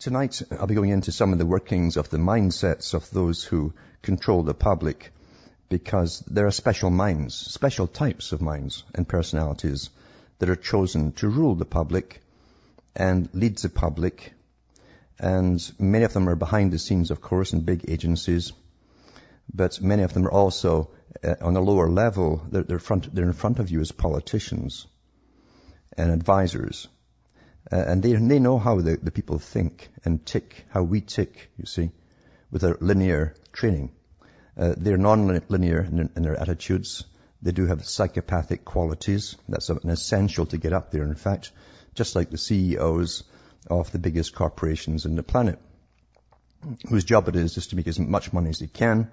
Tonight, I'll be going into some of the workings of the mindsets of those who control the public, because there are special minds, special types of minds and personalities that are chosen to rule the public and lead the public. And many of them are behind the scenes, of course, in big agencies. But many of them are also on a lower level. They're in front of you as politicians and advisors. And they know how the people think and tick, how we tick, you see, with our linear training. They're non-linear in their attitudes. They do have psychopathic qualities. That's an essential to get up there, in fact, just like the CEOs of the biggest corporations in the planet, whose job it is just to make as much money as they can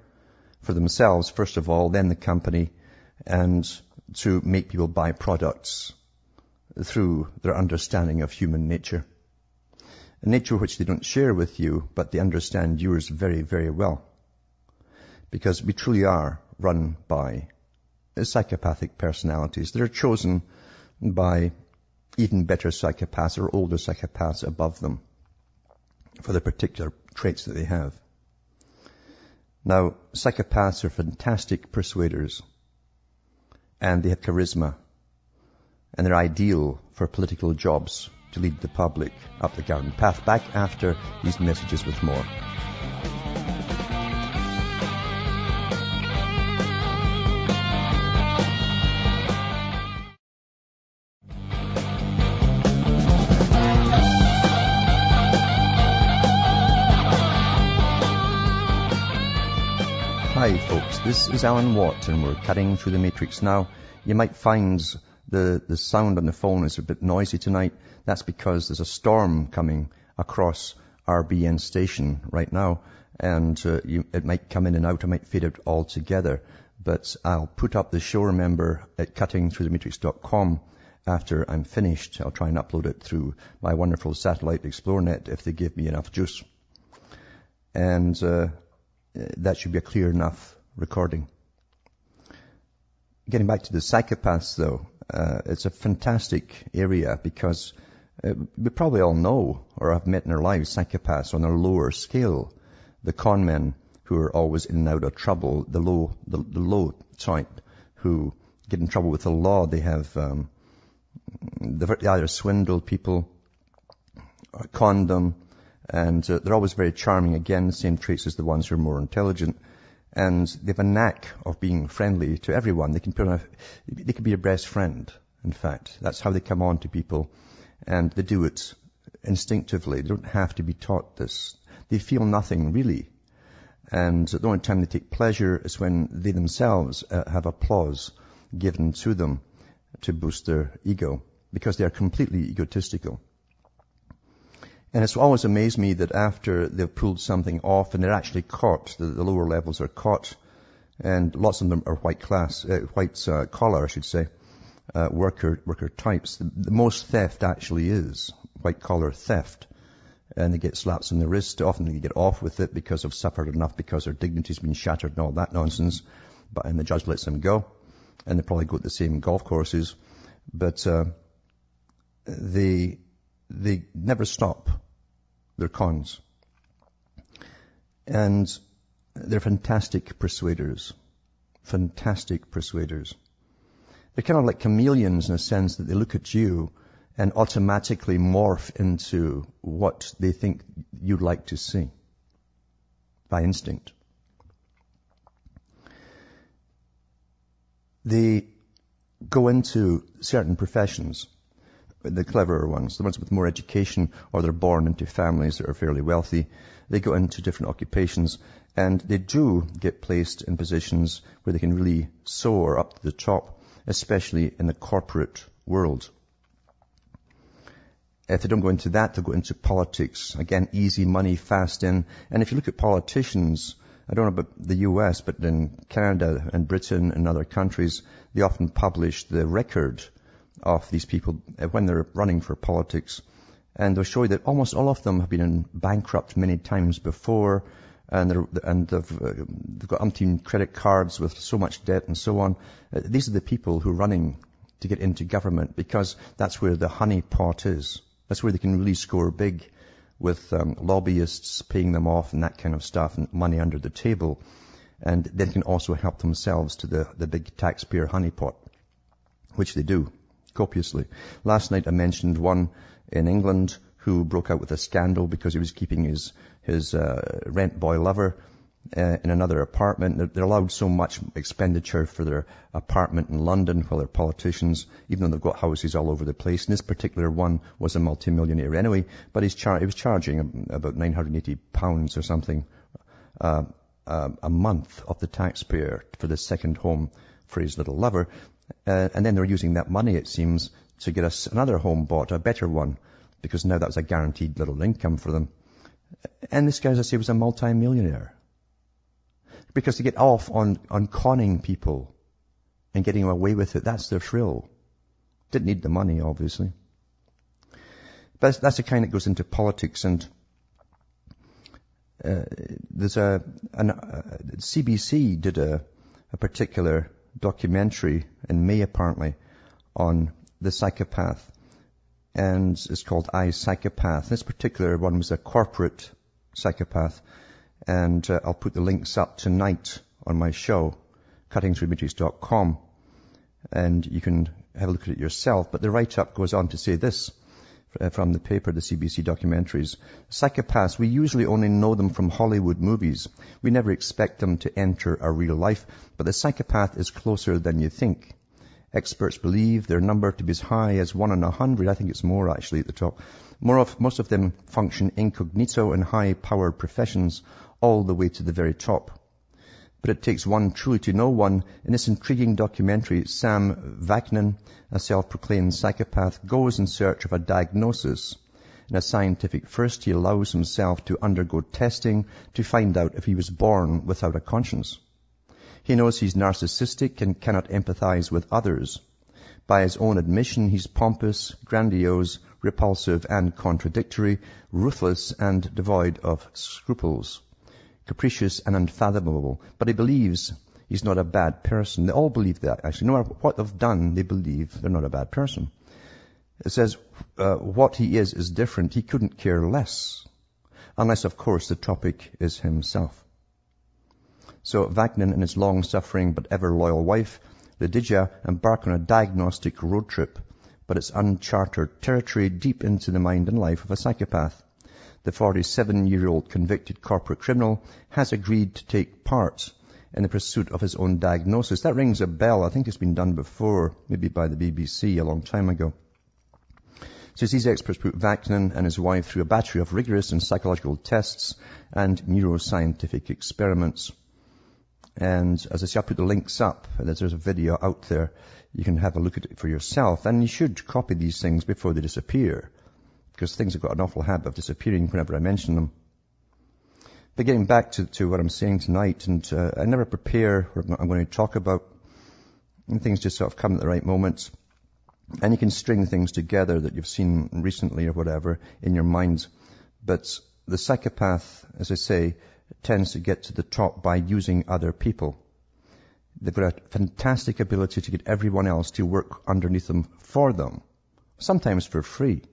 for themselves, first of all, then the company, and to make people buy products through their understanding of human nature. A nature which they don't share with you, but they understand yours very, very well. Because we truly are run by psychopathic personalities that are chosen by even better psychopaths or older psychopaths above them for the particular traits that they have. Now, psychopaths are fantastic persuaders, and they have charisma, and they're ideal for political jobs to lead the public up the garden path. Back after these messages with more. Hi folks, this is Alan Watt and we're cutting through the matrix. Now, you might find the sound on the phone is a bit noisy tonight. That's because there's a storm coming across our BN station right now, and it might come in and out, it might fade out altogether. But I'll put up the show, remember, at cuttingthroughthematrix.com after I'm finished. I'll try and upload it through my wonderful satellite ExploreNet if they give me enough juice. And that should be a clear enough recording. Getting back to the psychopaths, though, it's a fantastic area because we probably all know or have met in our lives psychopaths on a lower scale. The con men who are always in and out of trouble, the low type who get in trouble with the law. They have they either swindle people or con them, and they're always very charming. Again, the same traits as the ones who are more intelligent. And they have a knack of being friendly to everyone. They can be your best friend, in fact. That's how they come on to people. And they do it instinctively. They don't have to be taught this. They feel nothing, really. And the only time they take pleasure is when they themselves have applause given to them to boost their ego, because they are completely egotistical. And it's always amazed me that after they've pulled something off and they're actually caught, the lower levels are caught, and lots of them are white collar, I should say, worker types. The most theft actually is white collar theft. And they get slaps on the wrist. Often they get off with it because they've suffered enough, because their dignity's been shattered and all that nonsense. And the judge lets them go. And they probably go to the same golf courses. But they never stop their cons. And they're fantastic persuaders. Fantastic persuaders. They're kind of like chameleons in a sense that they look at you and automatically morph into what they think you'd like to see by instinct. They go into certain professions, the cleverer ones, the ones with more education, or they're born into families that are fairly wealthy. They go into different occupations, and they do get placed in positions where they can really soar up to the top, especially in the corporate world. If they don't go into that, they'll go into politics. Again, easy money, fast in. And if you look at politicians, I don't know about the US, but in Canada and Britain and other countries, they often publish the record of these people when they're running for politics. And they'll show you that almost all of them have been in bankrupt many times before, and they've got umpteen credit cards with so much debt and so on. These are the people who are running to get into government, because that's where the honey pot is. That's where they can really score big with lobbyists paying them off and that kind of stuff, and money under the table, and then can also help themselves to the big taxpayer honeypot, which they do copiously. Last night I mentioned one in England who broke out with a scandal because he was keeping his rent boy lover in another apartment. They're allowed so much expenditure for their apartment in London while they're politicians, even though they've got houses all over the place. And this particular one was a multimillionaire anyway, but he was charging about £980 or something a month of the taxpayer for the second home for his little lover. And then they're using that money, it seems, to get us another home bought, a better one, because now that was a guaranteed little income for them. And this guy, as I say, was a multi-millionaire. Because they get off on conning people and getting away with it. That's their thrill. Didn't need the money, obviously. But that's the kind that goes into politics. And there's CBC did a particular documentary in May, apparently, on the psychopath. And it's called I, Psychopath. This particular one was a corporate psychopath. And I'll put the links up tonight on my show, cuttingthroughmatrix.com, and you can have a look at it yourself. But the write-up goes on to say this from the paper, the CBC documentaries. Psychopaths, we usually only know them from Hollywood movies. We never expect them to enter our real life, but the psychopath is closer than you think. Experts believe their number to be as high as 1 in 100. I think it's more actually at the top. Most of them function incognito in high-powered professions, all the way to the very top. But it takes one truly to know one. In this intriguing documentary, Sam Vaknin, a self-proclaimed psychopath, goes in search of a diagnosis. In a scientific first, he allows himself to undergo testing to find out if he was born without a conscience. He knows he's narcissistic and cannot empathize with others. By his own admission, he's pompous, grandiose, repulsive and contradictory, ruthless and devoid of scruples, capricious and unfathomable. But he believes he's not a bad person. They all believe that, actually. No matter what they've done, they believe they're not a bad person. It says what he is different. He couldn't care less. Unless, of course, the topic is himself. So Vaknin and his long-suffering but ever-loyal wife, Lydia, embark on a diagnostic road trip, but it's uncharted territory deep into the mind and life of a psychopath. The 47-year-old convicted corporate criminal has agreed to take part in the pursuit of his own diagnosis. That rings a bell. I think it's been done before, maybe by the BBC a long time ago. So these experts put Vaknin and his wife through a battery of rigorous and psychological tests and neuroscientific experiments. And as I say, I'll put the links up. There's a video out there. You can have a look at it for yourself. And you should copy these things before they disappear, because things have got an awful habit of disappearing whenever I mention them. But getting back to what I'm saying tonight, and I never prepare what I'm going to talk about. And things just sort of come at the right moments. And you can string things together that you've seen recently or whatever in your mind. But the psychopath, as I say, tends to get to the top by using other people. They've got a fantastic ability to get everyone else to work underneath them for them, sometimes for free.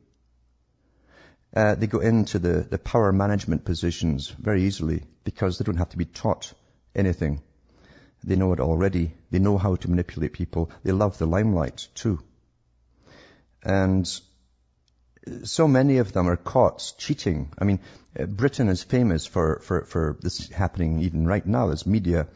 They go into the power management positions very easily because they don't have to be taught anything. They know it already. They know how to manipulate people. They love the limelight too. And so many of them are caught cheating. I mean, Britain is famous for this happening even right now. There's media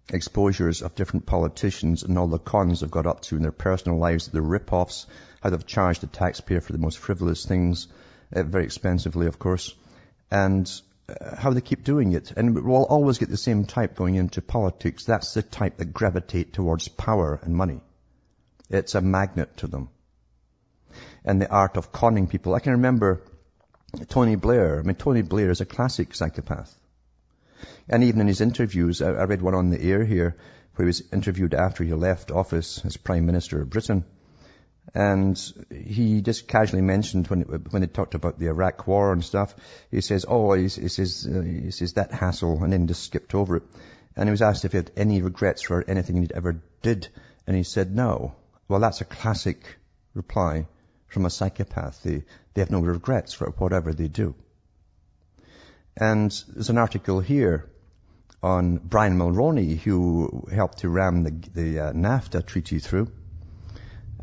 exposures of different politicians and all the cons they've got up to in their personal lives, the rip-offs, how they've charged the taxpayer for the most frivolous things, very expensively, of course, and how they keep doing it. And we'll always get the same type going into politics. That's the type that gravitate towards power and money. It's a magnet to them. And the art of conning people. I can remember Tony Blair. I mean, Tony Blair is a classic psychopath. And even in his interviews, I read one on the air here, where he was interviewed after he left office as Prime Minister of Britain. And he just casually mentioned when they talked about the Iraq War and stuff, he says, he says that hassle, and then just skipped over it. And he was asked if he had any regrets for anything he'd ever did. And he said no. Well, that's a classic reply from a psychopath. They have no regrets for whatever they do. And there's an article here on Brian Mulroney, who helped to ram the NAFTA treaty through.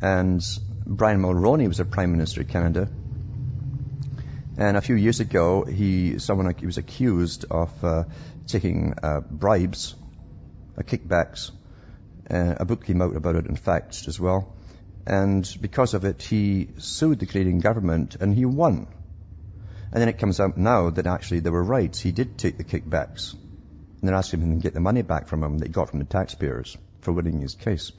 And Brian Mulroney was a Prime Minister of Canada. And a few years ago, he was accused of taking bribes, kickbacks. A book came out about it, in fact, as well. And because of it, he sued the Canadian government, and he won. And then it comes out now that actually they were right. He did take the kickbacks. And they're asking him to get the money back from him that he got from the taxpayers for winning his case.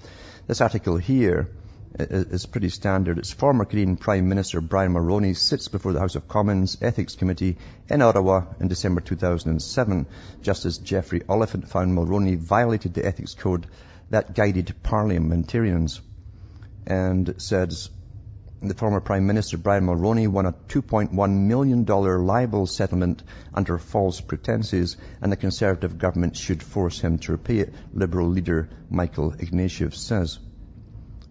This article here is pretty standard. It's former Canadian Prime Minister Brian Mulroney sits before the House of Commons Ethics Committee in Ottawa in December 2007. Justice Jeffrey Oliphant found Mulroney violated the ethics code that guided parliamentarians, and says the former Prime Minister Brian Mulroney won a $2.1 million libel settlement under false pretenses, and the Conservative government should force him to repay it, Liberal leader Michael Ignatieff says.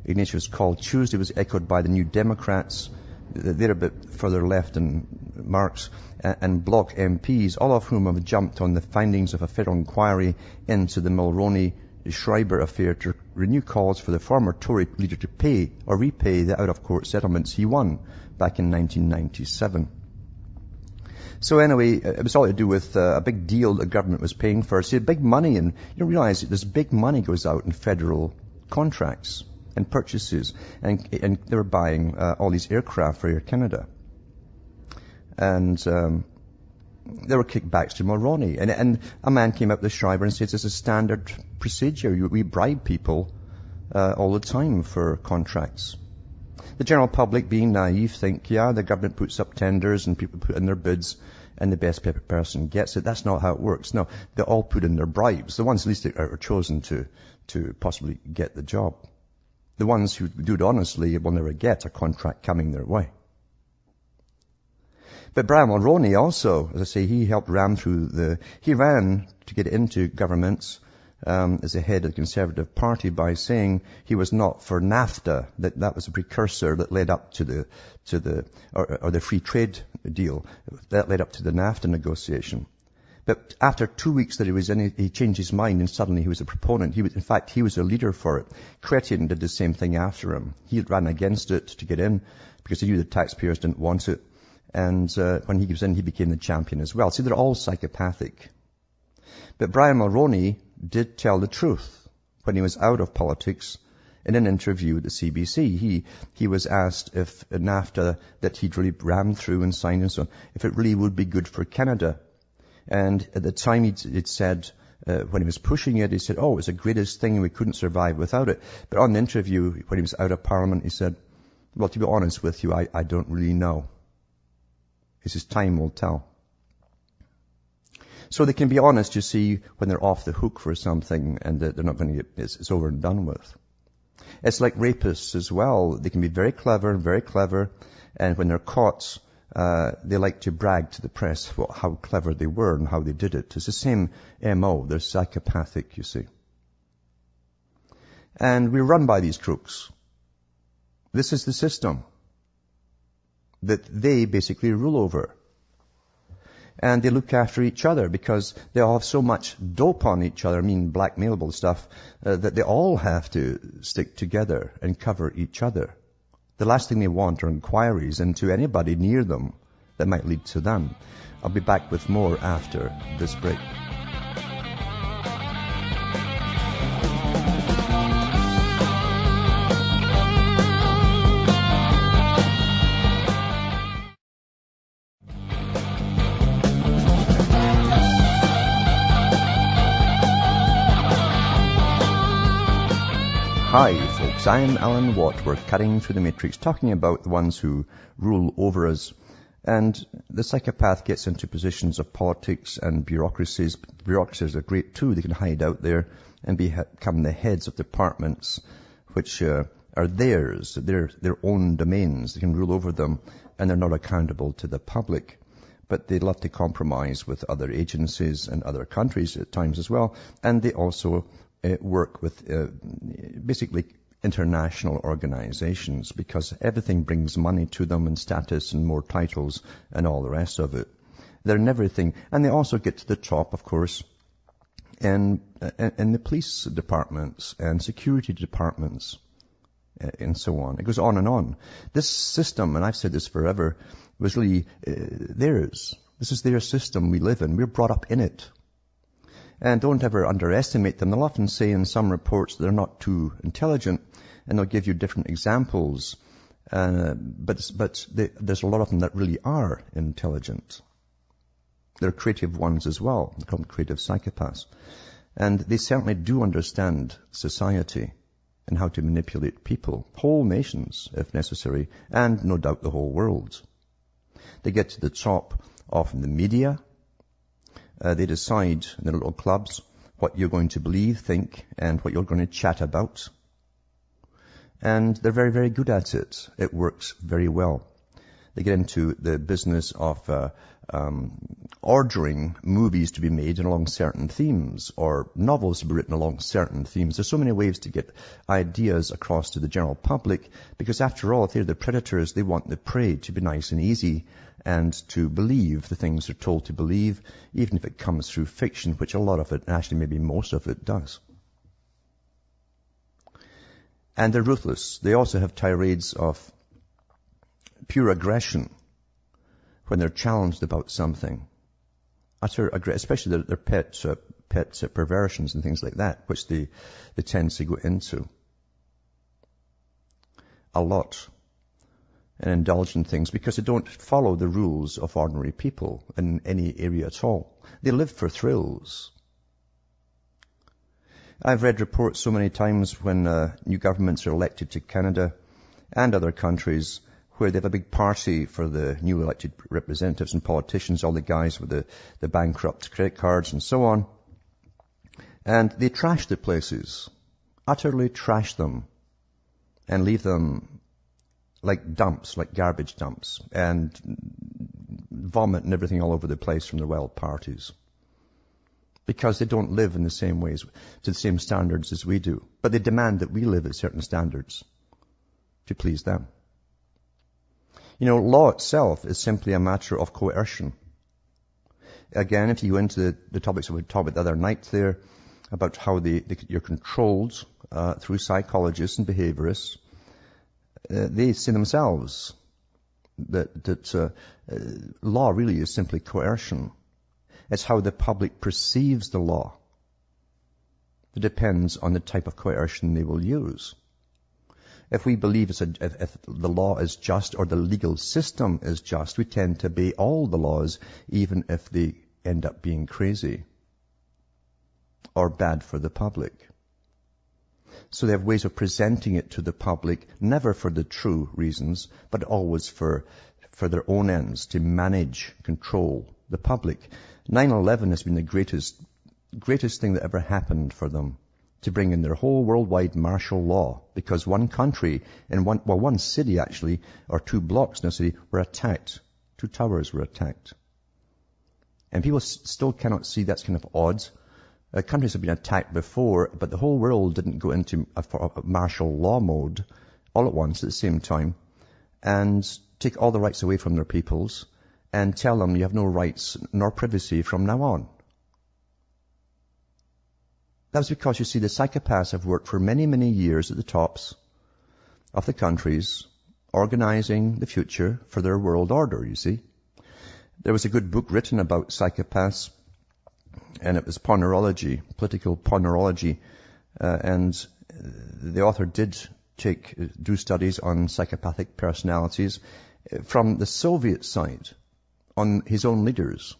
Ignatieff's call Tuesday was echoed by the New Democrats, they're a bit further left than Marx, and Bloc MPs, all of whom have jumped on the findings of a federal inquiry into the Mulroney-Schreiber affair to renew calls for the former Tory leader to pay or repay the out-of-court settlements he won back in 1997. So anyway, it was all to do with a big deal the government was paying for. See, big money, and you realize that this big money goes out in federal contracts and purchases, and they were buying all these aircraft for Air Canada. And there were kickbacks to Mulroney. And a man came up with Schreiber and says, this is standard procedure. We bribe people all the time for contracts. The general public, being naive, think, yeah, the government puts up tenders and people put in their bids and the best person gets it. That's not how it works. No, they all put in their bribes. The ones at least are chosen to possibly get the job. The ones who do it honestly will never get a contract coming their way. But Brian Mulroney also, as I say, he helped ram through he ran to get into governments as the head of the Conservative Party by saying he was not for NAFTA, that was a precursor that led up to the free trade deal, that led up to the NAFTA negotiation. But after 2 weeks that he was in, he changed his mind and suddenly he was a proponent. In fact, he was a leader for it. Chrétien did the same thing after him. He ran against it to get in because he knew the taxpayers didn't want it. And when he was in, he became the champion as well. See, they're all psychopathic. But Brian Mulroney did tell the truth when he was out of politics. In an interview at the CBC, he was asked if NAFTA that he'd really rammed through and signed and so on, if it really would be good for Canada. And at the time he'd said, when he was pushing it, he said, oh, it's the greatest thing and we couldn't survive without it. But on the interview, when he was out of Parliament, he said, well, to be honest with you, I don't really know. He says, time will tell. So they can be honest, you see, when they're off the hook for something and they're not going to get, it's over and done with. It's like rapists as well. They can be very clever, and when they're caught, they like to brag to the press how clever they were and how they did it. It's the same MO. They're psychopathic, you see. And we're run by these crooks. This is the system that they basically rule over. And they look after each other because they all have so much dope on each other, blackmailable stuff, that they all have to stick together and cover each other. The last thing they want are inquiries into anybody near them that might lead to them. I'll be back with more after this break. Hi folks, I'm Alan Watt. We're cutting through the matrix, talking about the ones who rule over us. And the psychopath gets into positions of politics and bureaucracies. Bureaucracies are great too. They can hide out there and become the heads of departments which are theirs, their own domains. They can rule over them and they're not accountable to the public. But they love to compromise with other agencies and other countries at times as well. And they also work with basically international organizations because everything brings money to them and status and more titles and all the rest of it. They're in everything. And they also get to the top, of course, in the police departments and security departments and so on. It goes on and on. This system, and I've said this forever, was really theirs. This is their system we live in. We're brought up in it. And don't ever underestimate them. They'll often say in some reports they're not too intelligent, and they'll give you different examples. But there's a lot of them that really are intelligent. They're creative ones as well. They're called creative psychopaths. And they certainly do understand society and how to manipulate people, whole nations if necessary, and no doubt the whole world. They get to the top of the media. They decide in their little clubs what you're going to believe, think, and what you're going to chat about. And they're very, very good at it. It works very well. They get into the business of ordering movies to be made along certain themes or novels to be written along certain themes. There's so many ways to get ideas across to the general public because after all, if they're the predators, they want the prey to be nice and easy and to believe the things they're told to believe, even if it comes through fiction, which a lot of it, actually maybe most of it does. And they're ruthless. They also have tirades of pure aggression when they're challenged about something. Utter aggression, especially their pet perversions and things like that, which they tend to go into a lot and indulge in things because they don't follow the rules of ordinary people in any area at all. They live for thrills. I've read reports so many times when new governments are elected to Canada and other countries where they have a big party for the new elected representatives and politicians, all the guys with the bankrupt credit cards and so on. And they trash the places, utterly trash them, and leave them like dumps, like garbage dumps, and vomit and everything all over the place from their wild parties. Because they don't live in the same ways, to the same standards as we do. But they demand that we live at certain standards to please them. You know, law itself is simply a matter of coercion. Again, if you go into the topics that we talked about the other night there, about how you're controlled through psychologists and behaviorists, they say themselves that law really is simply coercion. It's how the public perceives the law. It depends on the type of coercion they will use. If we believe if the law is just or the legal system is just, we tend to obey all the laws, even if they end up being crazy or bad for the public. So they have ways of presenting it to the public, never for the true reasons, but always for their own ends, to manage, control the public. 9/11 has been the greatest thing that ever happened for them, to bring in their whole worldwide martial law, because one country, in one city actually, or 2 blocks in a city, were attacked. 2 towers were attacked. And people still cannot see that's kind of odd. Countries have been attacked before, but the whole world didn't go into a martial law mode all at once at the same time and take all the rights away from their peoples and tell them you have no rights nor privacy from now on. That's because, you see, the psychopaths have worked for many, many years at the tops of the countries, organizing the future for their world order, you see. There was a good book written about psychopaths, and it was Ponerology, political Ponerology, and the author did do studies on psychopathic personalities from the Soviet side, on his own leaders,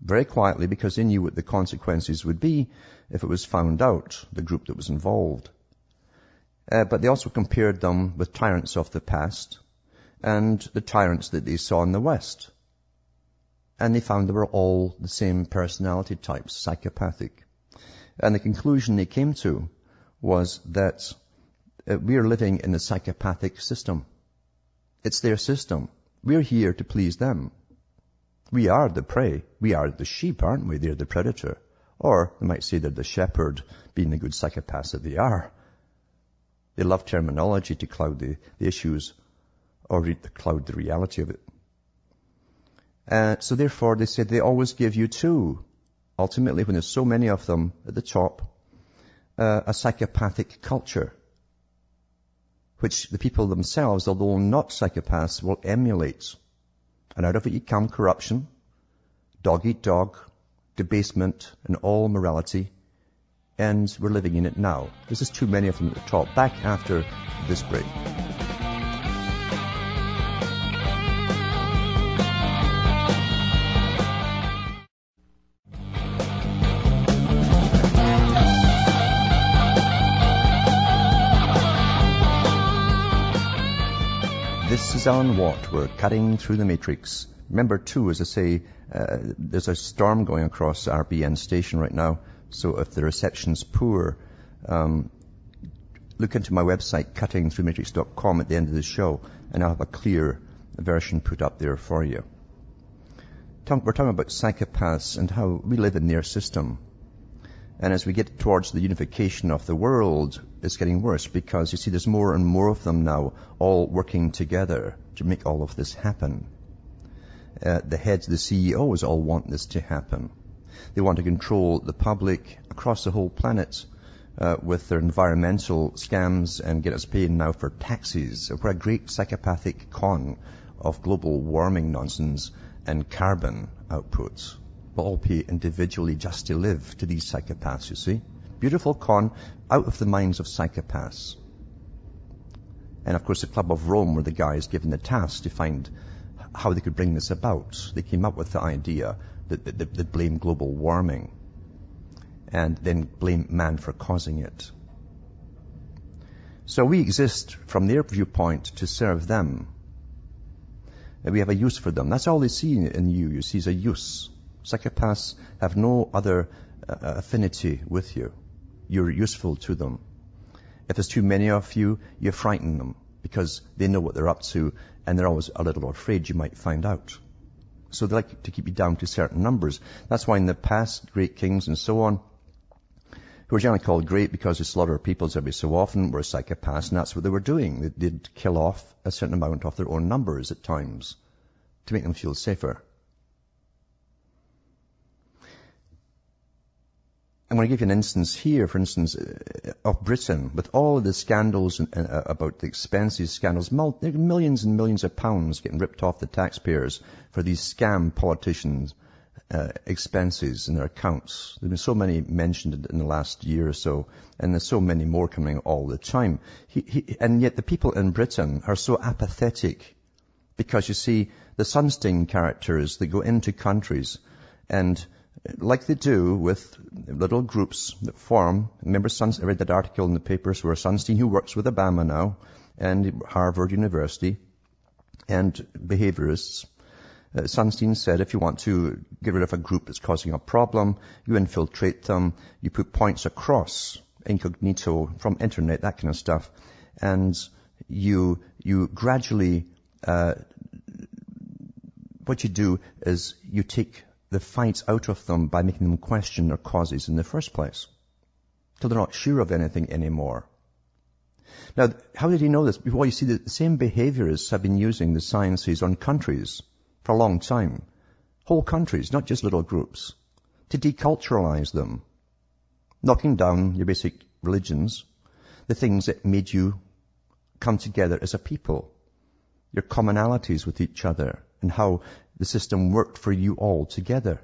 very quietly, because they knew what the consequences would be if it was found out, the group that was involved. But they also compared them with tyrants of the past and the tyrants that they saw in the West. And they found they were all the same personality types, psychopathic. And the conclusion they came to was that we are living in the psychopathic system. It's their system. We're here to please them. We are the prey. We are the sheep, aren't we? They're the predator. Or they might say they're the shepherd, being the good psychopaths that they are. They love terminology to cloud the issues or cloud the reality of it. So therefore, they said they always give you two. Ultimately, when there's so many of them at the top, a psychopathic culture, which the people themselves, although not psychopaths, will emulate. And out of it you come corruption, dog eat dog, debasement, and all morality. And we're living in it now. There's just too many of them at the top. Back after this break. This is on what? We're cutting through the matrix. Remember too, as I say, there's a storm going across RBN station right now. So if the reception's poor, look into my website, cuttingthroughmatrix.com at the end of the show, and I'll have a clear version put up there for you. We're talking about psychopaths and how we live in their system. And as we get towards the unification of the world, it's getting worse because, you see, there's more and more of them now all working together to make all of this happen. The heads, the CEOs all want this to happen. They want to control the public across the whole planet with their environmental scams and get us paying now for taxes. What a great psychopathic con of global warming nonsense and carbon outputs. We'll all pay individually just to live to these psychopaths, you see. Beautiful con out of the minds of psychopaths. And of course the Club of Rome were the guys given the task to find how they could bring this about. They came up with the idea that they blame global warming and then blame man for causing it. So we exist from their viewpoint to serve them. And we have a use for them. That's all they see in you. You see, is a use. Psychopaths have no other affinity with you. You're useful to them. If there's too many of you, you frighten them because they know what they're up to and they're always a little afraid you might find out. So they like to keep you down to certain numbers. That's why in the past, great kings and so on, who were generally called great because they slaughter peoples every so often, were psychopaths, and that's what they were doing. They'd kill off a certain amount of their own numbers at times to make them feel safer. I'm going to give you an instance here, for instance, of Britain, with all of the scandals about the expenses, scandals, millions and millions of pounds getting ripped off the taxpayers for these scam politicians' expenses in their accounts. There have been so many mentioned in the last year or so, and there's so many more coming all the time. And yet the people in Britain are so apathetic because, you see, the Sunstein characters, they go into countries and like they do with little groups that form. Remember, I read that article in the papers where Sunstein, who works with Obama now, and Harvard University, and behaviorists, Sunstein said if you want to get rid of a group that's causing a problem, you infiltrate them, you put points across, incognito, from internet, that kind of stuff, and you gradually, what you do is you take the fights out of them by making them question their causes in the first place, till they're not sure of anything anymore. Now, how did he know this? Well, you see, the same behaviorists have been using the sciences on countries for a long time. Whole countries, not just little groups, to deculturalize them, knocking down your basic religions, the things that made you come together as a people, your commonalities with each other, and how the system worked for you all together.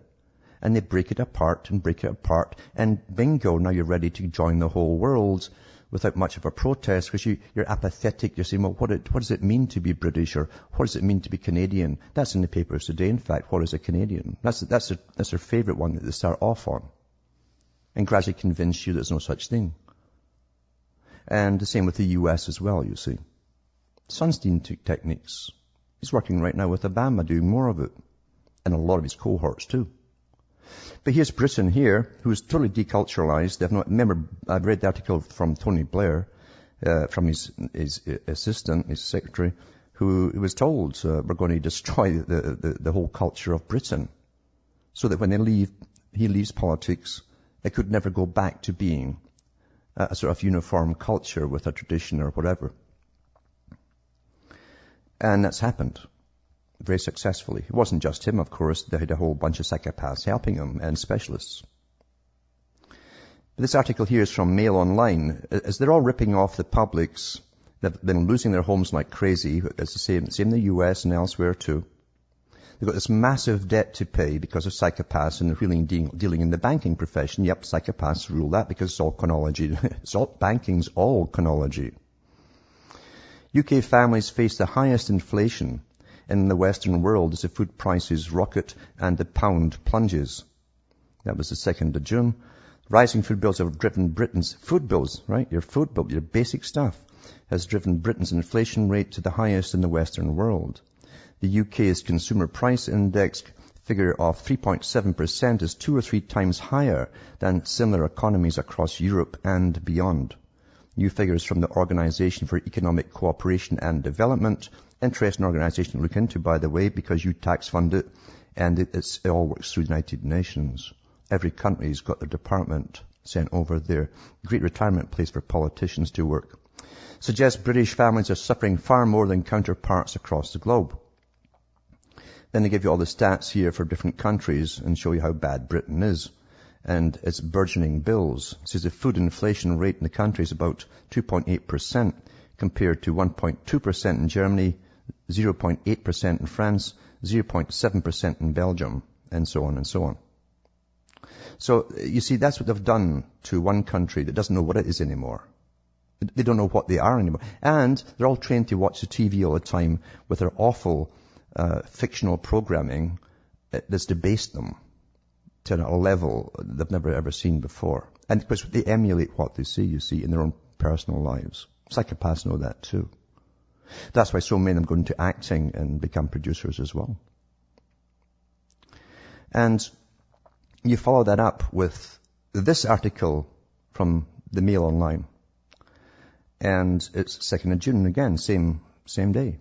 And they break it apart and break it apart, and bingo, now you're ready to join the whole world without much of a protest because you're apathetic. You're saying, well, what does it mean to be British, or what does it mean to be Canadian? That's in the papers today, in fact. What is a Canadian? That's their favourite one that they start off on, and gradually convince you there's no such thing. And the same with the US as well, you see. Sunstein techniques. He's working right now with Obama, doing more of it, and a lot of his cohorts too. But here's Britain here, who's totally deculturalized. Remember, I read the article from Tony Blair, from his assistant, his secretary, who was told we're going to destroy the whole culture of Britain, so that when he leaves politics, it could never go back to being a sort of uniform culture with a tradition or whatever. And that's happened very successfully. It wasn't just him, of course. They had a whole bunch of psychopaths helping him and specialists. But this article here is from Mail Online. As they're all ripping off the publics, they've been losing their homes like crazy. It's the same in the US and elsewhere too. They've got this massive debt to pay because of psychopaths and they're dealing in the banking profession. Yep, psychopaths rule that because it's all chronology. Banking's all chronology. UK families face the highest inflation in the Western world as the food prices rocket and the pound plunges. That was the 2nd of June. Rising food bills have driven Britain's food bills, right? Your food bill, your basic stuff, has driven Britain's inflation rate to the highest in the Western world. The UK's consumer price index figure of 3.7% is 2 or 3 times higher than similar economies across Europe and beyond. New figures from the Organization for Economic Cooperation and Development, interesting organization to look into, by the way, because you tax fund it, and it all works through the United Nations. Every country's got their department sent over there. Great retirement place for politicians to work. Suggests British families are suffering far more than counterparts across the globe. Then they give you all the stats here for different countries and show you how bad Britain is. And its burgeoning bills. It says the food inflation rate in the country is about 2.8% compared to 1.2% in Germany, 0.8% in France, 0.7% in Belgium, and so on and so on. So, you see, that's what they've done to one country that doesn't know what it is anymore. They don't know what they are anymore. And they're all trained to watch the TV all the time with their awful fictional programming that's debased them to a level they've never ever seen before. And of course, they emulate what they see, you see, in their own personal lives. Psychopaths know that too. That's why so many of them go into acting and become producers as well. And you follow that up with this article from the Mail Online. And it's 2nd of June again, same day.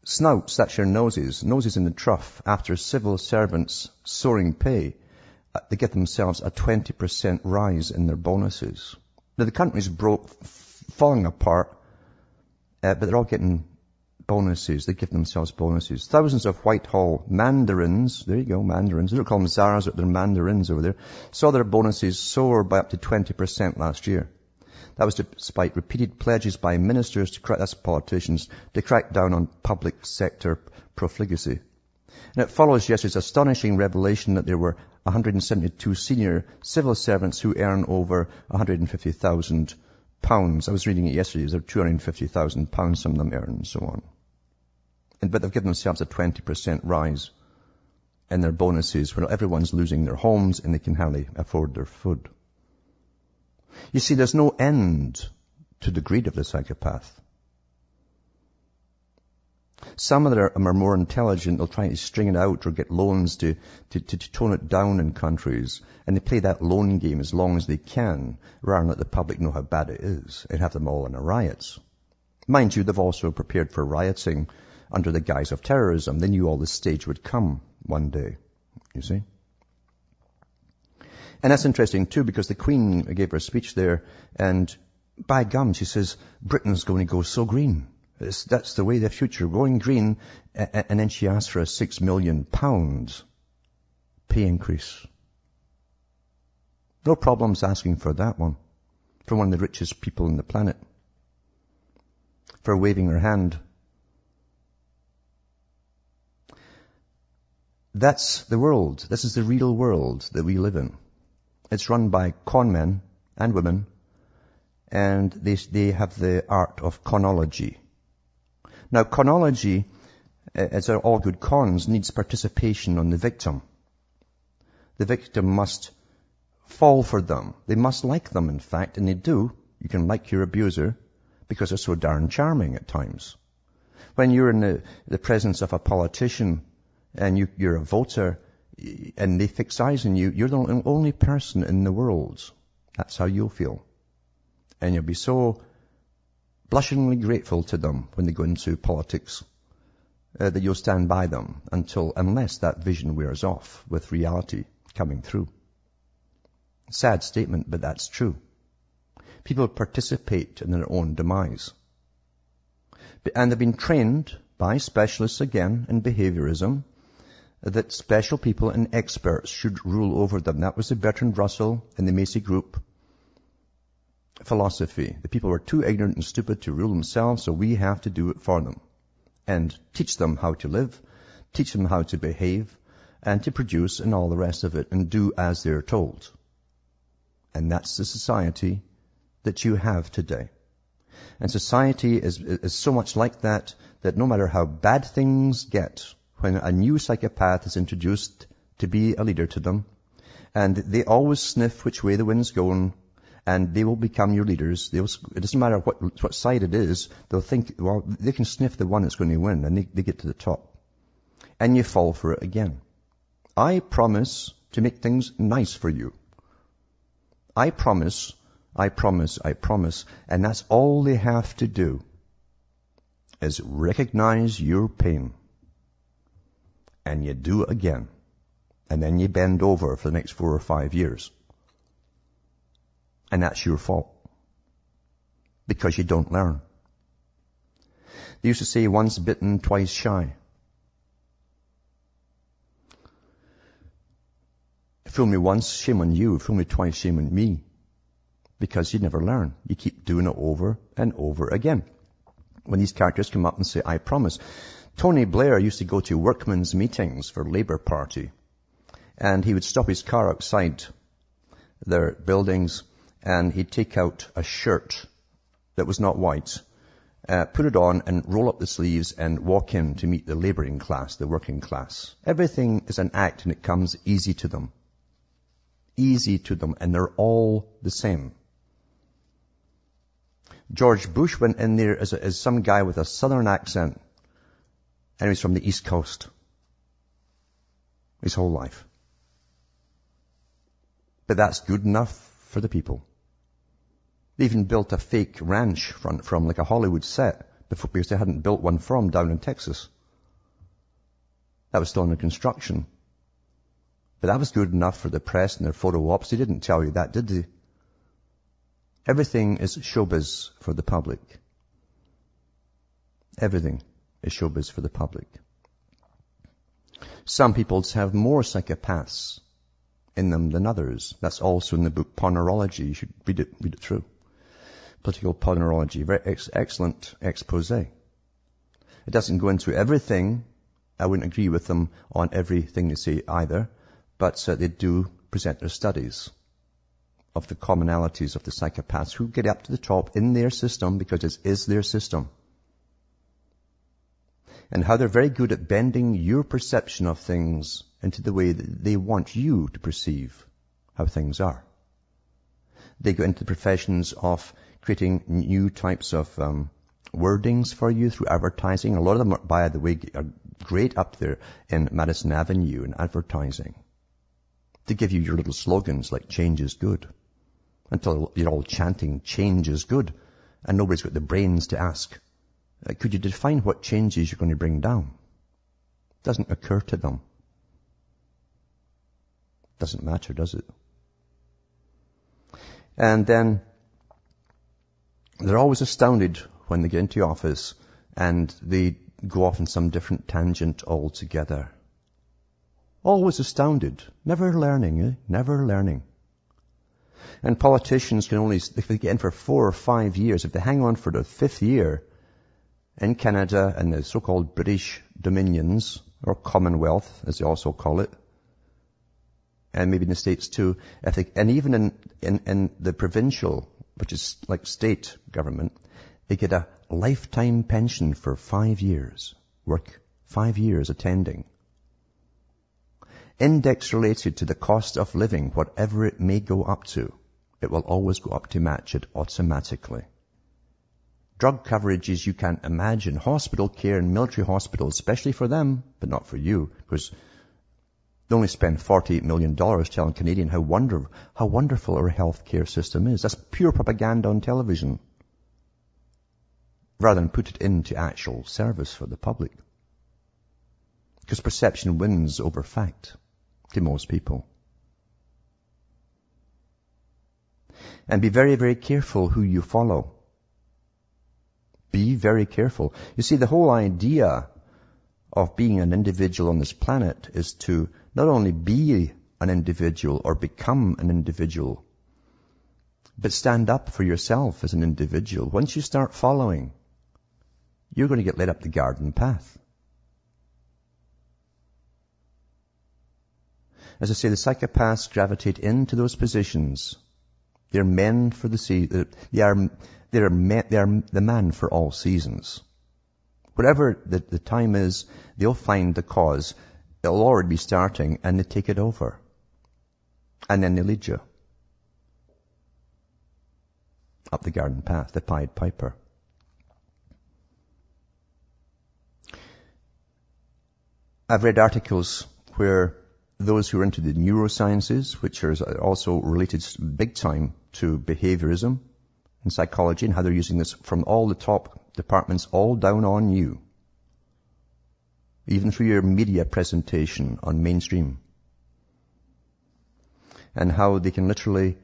Snouts, that's your noses in the trough after civil servants soaring pay. They get themselves a 20% rise in their bonuses. Now the country's broke, falling apart, but they're all getting bonuses. They give themselves bonuses. Thousands of Whitehall mandarins, there you go, mandarins, they don't call them czars, but they're mandarins over there, saw their bonuses soar by up to 20% last year. That was despite repeated pledges by ministers that's politicians, to crack down on public sector profligacy. And it follows yesterday's astonishing revelation that there were 172 senior civil servants who earn over £150,000. I was reading it yesterday. There are £250,000 some of them earn and so on. But they've given themselves a 20% rise in their bonuses when everyone's losing their homes and they can hardly afford their food. You see, there's no end to the greed of the psychopath. Some of them are more intelligent. They'll try to string it out or get loans to tone it down in countries. And they play that loan game as long as they can, rather than let the public know how bad it is and have them all in a riots. Mind you, they've also prepared for rioting under the guise of terrorism. They knew all this stage would come one day, you see. And that's interesting too, because the Queen gave her a speech there, and by gum, she says, Britain's going to go so green. That's the way of the future, going green. And then she asked for a £6 million pay increase. No problems asking for that one. For one of the richest people on the planet. For waving her hand. That's the world. This is the real world that we live in. It's run by con men and women. And they have the art of conology. Now, conology, as are all good cons, needs participation on the victim. The victim must fall for them. They must like them, in fact, and they do. You can like your abuser because they're so darn charming at times. When you're in the presence of a politician and you're a voter and they fix eyes on you, you're the only person in the world. That's how you'll feel. And you'll be so blushingly grateful to them when they go into politics, that you'll stand by them unless that vision wears off with reality coming through. Sad statement, but that's true. People participate in their own demise. And they've been trained by specialists, again, in behaviorism, that special people and experts should rule over them. That was the Bertrand Russell and the Macy Group philosophy. The people were too ignorant and stupid to rule themselves, so we have to do it for them. And teach them how to live, teach them how to behave, and to produce and all the rest of it, and do as they're told. And that's the society that you have today. And society is so much like that no matter how bad things get, when a new psychopath is introduced to be a leader to them, and they always sniff which way the wind's going, and they will become your leaders. It doesn't matter what side it is, they'll think, well, they can sniff the one that's going to win, and they get to the top. And you fall for it again. I promise to make things nice for you. I promise. And that's all they have to do, is recognize your pain. And you do it again. And then you bend over for the next 4 or 5 years. And that's your fault. Because you don't learn. They used to say, once bitten, twice shy. Fool me once, shame on you. Fool me twice, shame on me. Because you never learn. You keep doing it over and over again. When these characters come up and say, I promise. Tony Blair used to go to workmen's meetings for Labour Party. And he would stop his car outside their buildings, and he'd take out a shirt that was not white, put it on and roll up the sleeves and walk in to meet the labouring class, the working class. Everything is an act, and it comes easy to them. Easy to them, and they're all the same. George Bush went in there as some guy with a southern accent, and he was from the East Coast. His whole life. But that's good enough for the people. They even built a fake ranch from like a Hollywood set because they hadn't built one from down in Texas. That was still under construction. But that was good enough for the press and their photo ops. They didn't tell you that, did they? Everything is showbiz for the public. Everything is showbiz for the public. Some peoples have more psychopaths in them than others. That's also in the book Ponerology. You should read it through. Political Ponerology. Very excellent expose. It doesn't go into everything. I wouldn't agree with them on everything they say either, but they do present their studies of the commonalities of the psychopaths who get up to the top in their system, because it is their system. And how they're very good at bending your perception of things into the way that they want you to perceive how things are. They go into the professions of creating new types of wordings for you through advertising. A lot of them, by the way, are great up there in Madison Avenue in advertising. To give you your little slogans like change is good. Until you're all chanting change is good. And nobody's got the brains to ask, could you define what changes you're going to bring down? Doesn't occur to them. Doesn't matter, does it? And then they're always astounded when they get into office and they go off on some different tangent altogether. Always astounded. Never learning, Never learning. And politicians can only, if they get in for 4 or 5 years, if they hang on for the 5th year in Canada and the so-called British Dominions, or Commonwealth, as they also call it, and maybe in the States too, and even in the provincial, which is like state government, they get a lifetime pension for 5 years. Work 5 years attending. Index related to the cost of living, whatever it may go up to, it will always go up to match it automatically. Drug coverages you can't imagine. Hospital care in military hospitals, especially for them, but not for you, because they only spend $48 million telling Canadian how wonderful our health care system is. That's pure propaganda on television, rather than put it into actual service for the public. Because perception wins over fact to most people. And be very, very careful who you follow. Be very careful. You see, the whole idea of being an individual on this planet is to not only be an individual or become an individual, but stand up for yourself as an individual. Once you start following, you're going to get led up the garden path. As I say, the psychopaths gravitate into those positions. They're men for the season. They are the man for all seasons. Whatever the time is, they'll find the cause. It'll already be starting, and they take it over. And then they lead you up the garden path, the Pied Piper. I've read articles where those who are into the neurosciences, which are also related big time to behaviorism and psychology, and how they're using this from all the top departments all down on you, even through your media presentation on mainstream, and how they can literally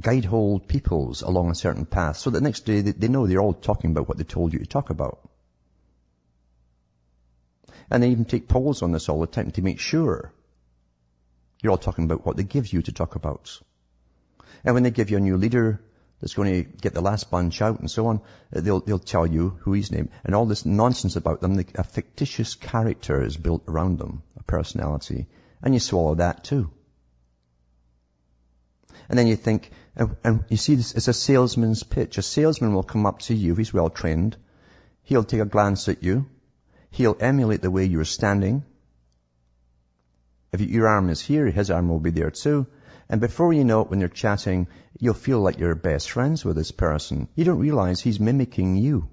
guide hold peoples along a certain path so that the next day they know they're all talking about what they told you to talk about. And they even take polls on this all the time to make sure you're all talking about what they give you to talk about. And when they give you a new leader that's going to get the last bunch out and so on, they'll tell you who he's named. And all this nonsense about them, a fictitious character is built around them, a personality. And you swallow that too. And then you think, and you see this, it's a salesman's pitch. A salesman will come up to you if he's well trained. He'll take a glance at you. He'll emulate the way you're standing. If your arm is here, his arm will be there too. And before you know it, when you're chatting, you'll feel like you're best friends with this person. You don't realize he's mimicking you.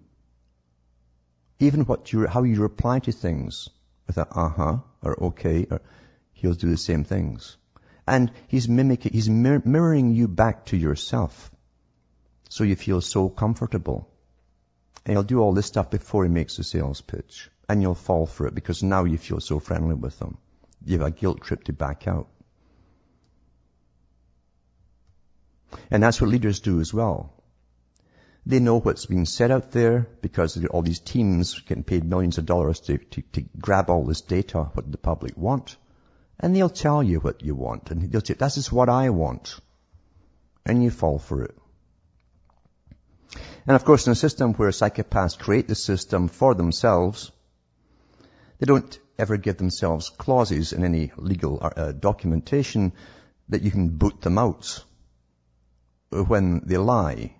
Even how you reply to things with a uh-huh or okay, or he'll do the same things. And he's mirroring you back to yourself. So you feel so comfortable. And he'll do all this stuff before he makes the sales pitch. And you'll fall for it because now you feel so friendly with them. You have a guilt trip to back out. And that's what leaders do as well. They know what's being said out there because all these teams getting paid millions of dollars to grab all this data, what the public want. And they'll tell you what you want. And they'll say, this is what I want. And you fall for it. And of course, in a system where psychopaths create the system for themselves, they don't ever give themselves clauses in any legal documentation that you can boot them out when they lie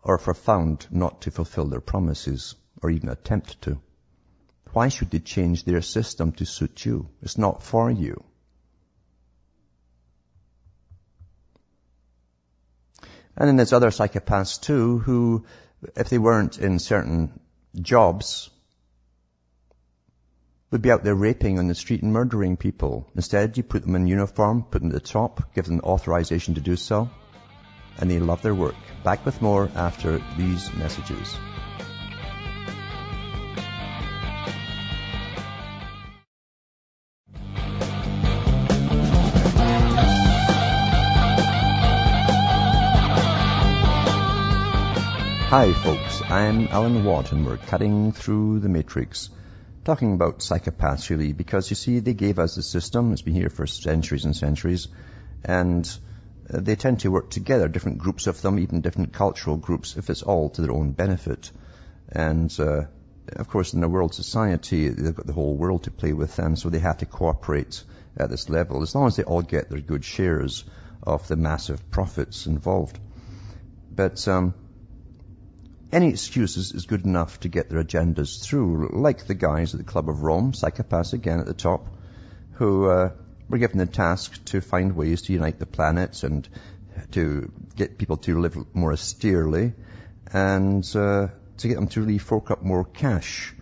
or if are found not to fulfill their promises or even attempt to. Why should they change their system to suit you? It's not for you. And then there's other psychopaths too who, if they weren't in certain jobs, would be out there raping on the street and murdering people. Instead, you put them in uniform, put them at the top, give them authorization to do so, and they love their work. Back with more after these messages. Hi folks, I'm Alan Watt and we're cutting through the matrix. Talking about psychopaths really, because you see they gave us the system. It's been here for centuries and centuries. And they tend to work together, different groups of them, even different cultural groups, if it's all to their own benefit. And of course in the world society, they've got the whole world to play with them, so they have to cooperate at this level, as long as they all get their good shares of the massive profits involved. But any excuse is good enough to get their agendas through, like the guys at the Club of Rome, psychopaths again at the top, who were given the task to find ways to unite the planets and to get people to live more austerely and to get them to really fork up more cash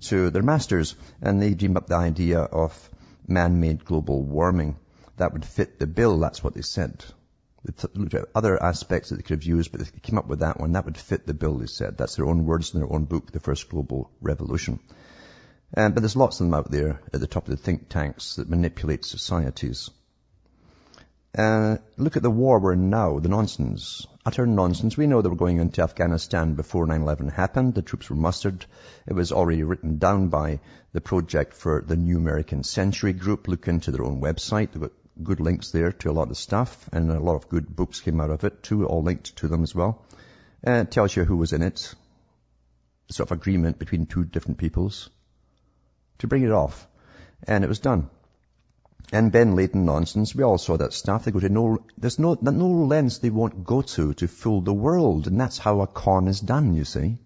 to their masters. And they dreamed up the idea of man-made global warming. That would fit the bill, that's what they said. They looked at other aspects that they could have used, but they came up with that one. That would fit the bill, they said. That's their own words in their own book, The First Global Revolution. But there's lots of them out there at the top of the think tanks that manipulate societies. Look at the war we're in now, the nonsense. Utter nonsense. We know they were going into Afghanistan before 9/11 happened. The troops were mustered. It was already written down by the project for the New American Century group. Look into their own website. They've got good links there to a lot of stuff, and a lot of good books came out of it too, all linked to them as well. It tells you who was in it. Sort of agreement between two different peoples to bring it off. And it was done. And Ben Laden nonsense, we all saw that stuff. They go to there's no lengths they won't go to fool the world. And that's how a con is done, you see.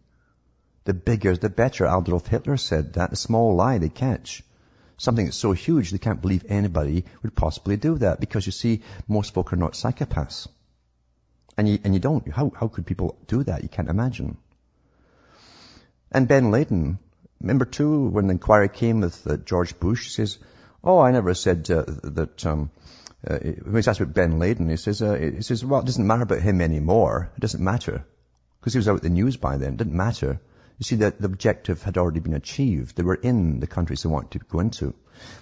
The bigger, the better. Adolf Hitler said that. A small lie they catch. Something that's so huge they can't believe anybody would possibly do that. Because you see, most folk are not psychopaths. And you don't. How could people do that? You can't imagine. And Ben Laden, remember too, when the inquiry came with George Bush, he says, oh, I never said that, when he's asked about Ben Laden, he says, well, it doesn't matter about him anymore. It doesn't matter. Because he was out in the news by then. It didn't matter. You see, the objective had already been achieved. They were in the countries they wanted to go into.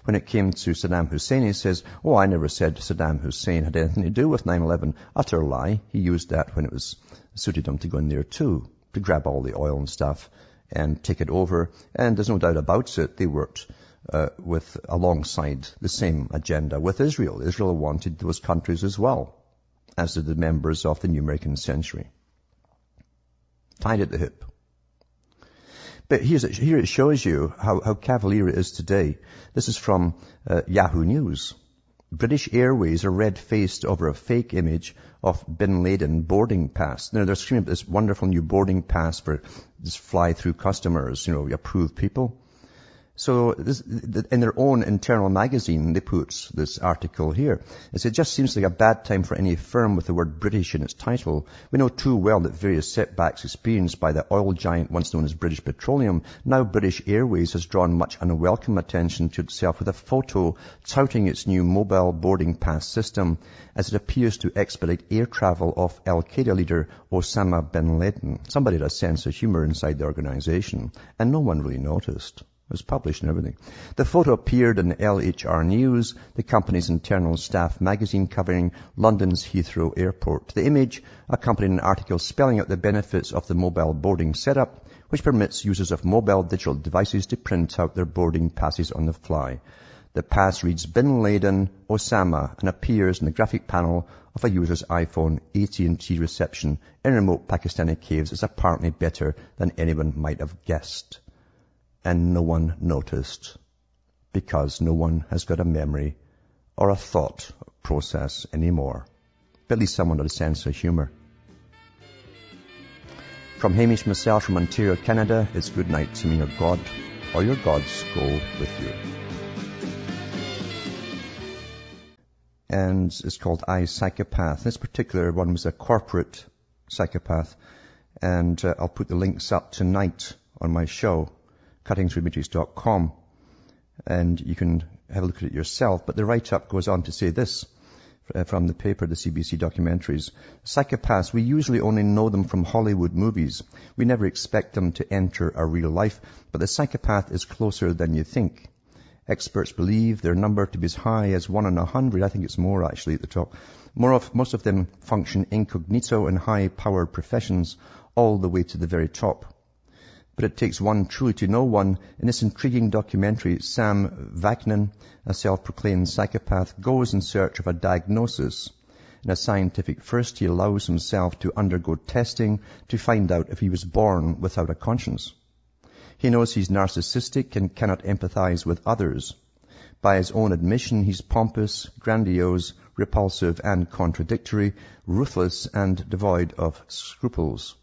When it came to Saddam Hussein, he says, oh, I never said Saddam Hussein had anything to do with 9/11. Utter lie. He used that when it was suited him to go in there too, to grab all the oil and stuff and take it over. And there's no doubt about it. They worked alongside the same agenda with Israel. Israel wanted those countries as well, as did the members of the New American Century. Tied at the hip. But here it shows you how cavalier it is today. This is from Yahoo News. British Airways are red-faced over a fake image of Bin Laden boarding pass. Now they're screaming about this wonderful new boarding pass for this fly-through customers, approved people. So in their own internal magazine, they put this article here. It just seems like a bad time for any firm with the word British in its title. We know too well that various setbacks experienced by the oil giant once known as British Petroleum, now British Airways, has drawn much unwelcome attention to itself with a photo touting its new mobile boarding pass system as it appears to expedite air travel of Al-Qaeda leader Osama bin Laden. Somebody had a sense of humor inside the organization, and no one really noticed. It was published and everything. The photo appeared in LHR News, the company's internal staff magazine covering London's Heathrow Airport. The image accompanied an article spelling out the benefits of the mobile boarding setup, which permits users of mobile digital devices to print out their boarding passes on the fly. The pass reads Bin Laden, Osama, and appears in the graphic panel of a user's iPhone. AT&T reception in remote Pakistani caves is apparently better than anyone might have guessed. And no one noticed, because no one has got a memory or a thought process anymore. But at least someone had a sense of humor. From Hamish myself from Ontario, Canada, it's good night to me, your God, or your gods go with you. And it's called I, Psychopath. This particular one was a corporate psychopath. And I'll put the links up tonight on my show, cuttingthroughmatrix.com, and you can have a look at it yourself. But the write-up goes on to say this from the paper, the CBC documentaries. Psychopaths, we usually only know them from Hollywood movies. We never expect them to enter our real life, but the psychopath is closer than you think. Experts believe their number to be as high as 1 in 100. I think it's more actually at the top. Most of them function incognito in high-powered professions all the way to the very top. But it takes one truly to know one. In this intriguing documentary, Sam Vaknin, a self-proclaimed psychopath, goes in search of a diagnosis. In a scientific first, he allows himself to undergo testing to find out if he was born without a conscience. He knows he's narcissistic and cannot empathize with others. By his own admission, he's pompous, grandiose, repulsive and contradictory, ruthless and devoid of scruples,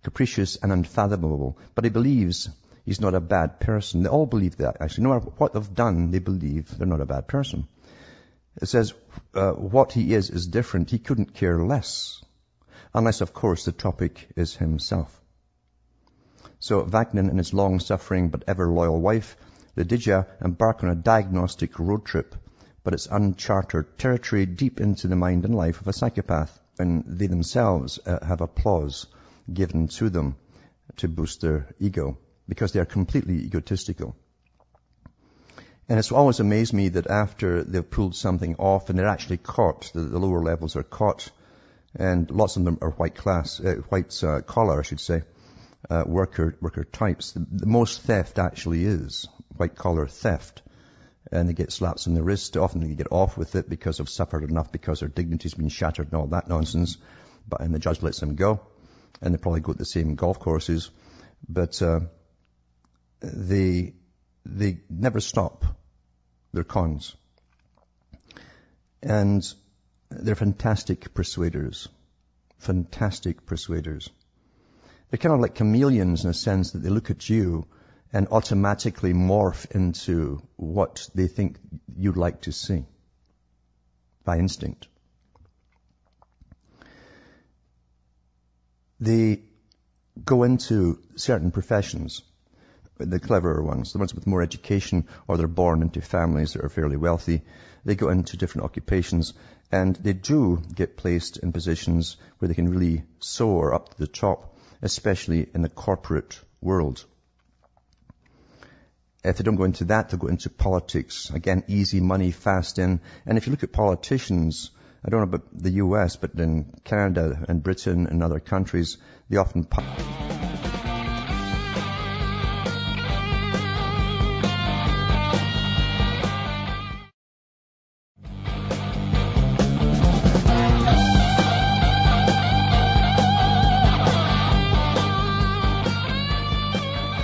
capricious and unfathomable, but he believes he's not a bad person. They all believe that, actually. No matter what they've done, they believe they're not a bad person. It says what he is different. He couldn't care less, unless, of course, the topic is himself. So Vaknin and his long-suffering but ever-loyal wife, Lydia, embark on a diagnostic road trip, but it's uncharted territory deep into the mind and life of a psychopath, and they themselves have applause given to them to boost their ego, because they are completely egotistical. And it's always amazed me that after they've pulled something off and they're actually caught, the lower levels are caught, and lots of them are white collar, I should say, worker types. The most theft actually is white collar theft. And they get slaps on the wrist. Often they get off with it because they've suffered enough, because their dignity's been shattered and all that nonsense. And the judge lets them go. And they probably go to the same golf courses. But they never stop their cons. And they're fantastic persuaders. Fantastic persuaders. They're kind of like chameleons in a sense that they look at you and automatically morph into what they think you'd like to see by instinct. They go into certain professions, the cleverer ones, the ones with more education, or they're born into families that are fairly wealthy. They go into different occupations, and they do get placed in positions where they can really soar up to the top, especially in the corporate world. If they don't go into that, they'll go into politics. Again, easy money, fast in. And if you look at politicians, I don't know about the US, but in Canada and Britain and other countries, they often...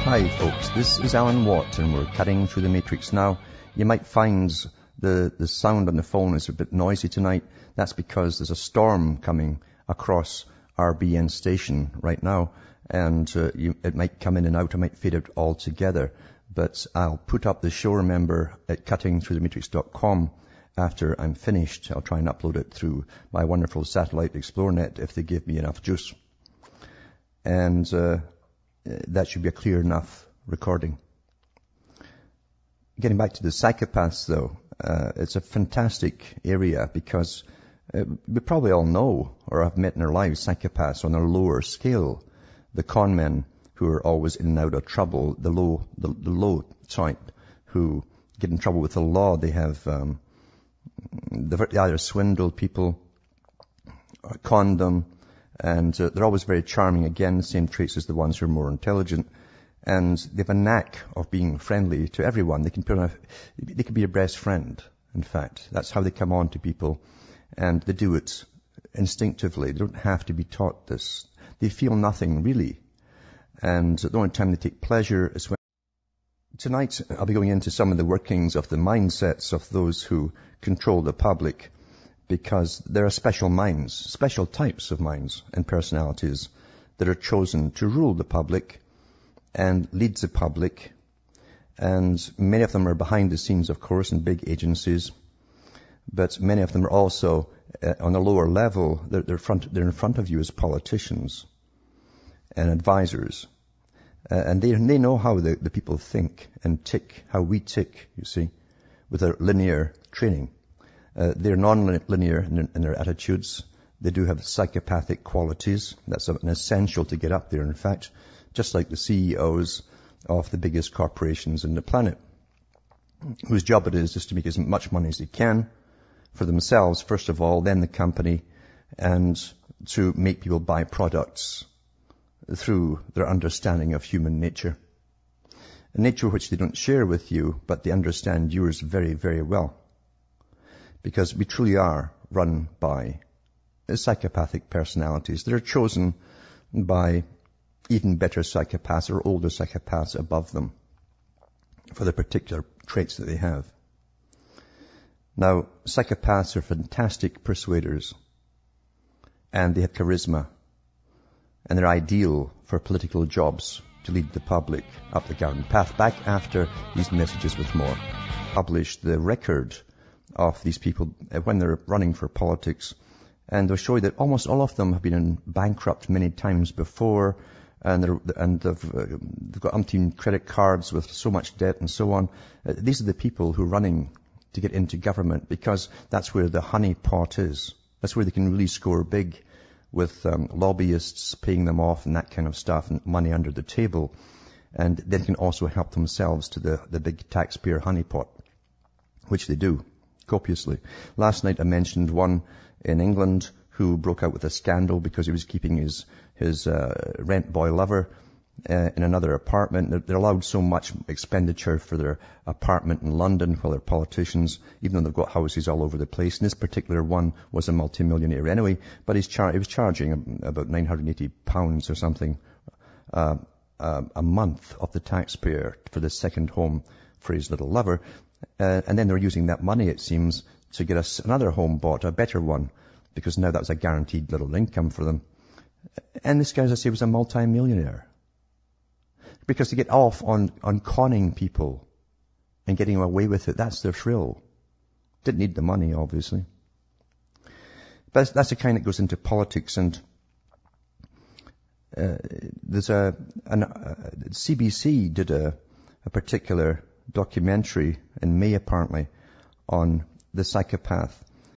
Hi folks, this is Alan Watt and we're cutting through the matrix. Now, you might find the sound on the phone is a bit noisy tonight. That's because there's a storm coming across our BN station right now, and it might come in and out, it might fade out altogether. But I'll put up the show, remember, at cuttingthroughthematrix.com after I'm finished. I'll try and upload it through my wonderful satellite ExploreNet if they give me enough juice. And that should be a clear enough recording. Getting back to the psychopaths, though, it's a fantastic area because we probably all know or have met in our lives psychopaths on a lower scale. The con men who are always in and out of trouble, the low type who get in trouble with the law. They have they either swindle people or con them. And they're always very charming. Again, the same traits as the ones who are more intelligent. And they have a knack of being friendly to everyone. They can be your best friend, in fact. That's how they come on to people. And they do it instinctively. They don't have to be taught this. They feel nothing, really. And the only time they take pleasure is when... Tonight, I'll be going into some of the workings of the mindsets of those who control the public, because there are special minds, special types of minds and personalities that are chosen to rule the public and lead the public. And many of them are behind the scenes, of course, in big agencies. But many of them are also on a lower level. They're in front of you as politicians and advisors. And they know how the people think and tick, how we tick, you see, with a linear training. They're non-linear in their attitudes. They do have psychopathic qualities. That's an essential to get up there, in fact, just like the CEOs of the biggest corporations in the planet, whose job it is just to make as much money as they can for themselves, first of all, then the company, and to make people buy products through their understanding of human nature. A nature which they don't share with you, but they understand yours very, very well. Because we truly are run by psychopathic personalities that are chosen by even better psychopaths or older psychopaths above them for the particular traits that they have. Now, psychopaths are fantastic persuaders, and they have charisma, and they're ideal for political jobs to lead the public up the garden path. Back after these messages with more. Published the record of these people when they're running for politics, and they'll show you that almost all of them have been in bankrupt many times before, and they've got umpteen credit cards with so much debt and so on. These are the people who are running to get into government, because that's where the honey pot is. That's where they can really score big with lobbyists paying them off and that kind of stuff, and money under the table, and they can also help themselves to the big taxpayer honey pot. which they do copiously. Last night I mentioned one in England who broke out with a scandal because he was keeping his rent boy lover in another apartment. They're allowed so much expenditure for their apartment in London while they're politicians, even though they've got houses all over the place. And this particular one was a multimillionaire anyway, but he was charging about £980 or something a month of the taxpayer for the second home for his little lover. And then they're using that money, it seems, to get us another home bought, a better one, because now that was a guaranteed little income for them. And this guy, as I say, was a multi-millionaire. Because they get off on conning people and getting away with it. That's their thrill. Didn't need the money, obviously. But that's the kind that goes into politics. And there's CBC did a particular documentary in May, apparently, on the psychopath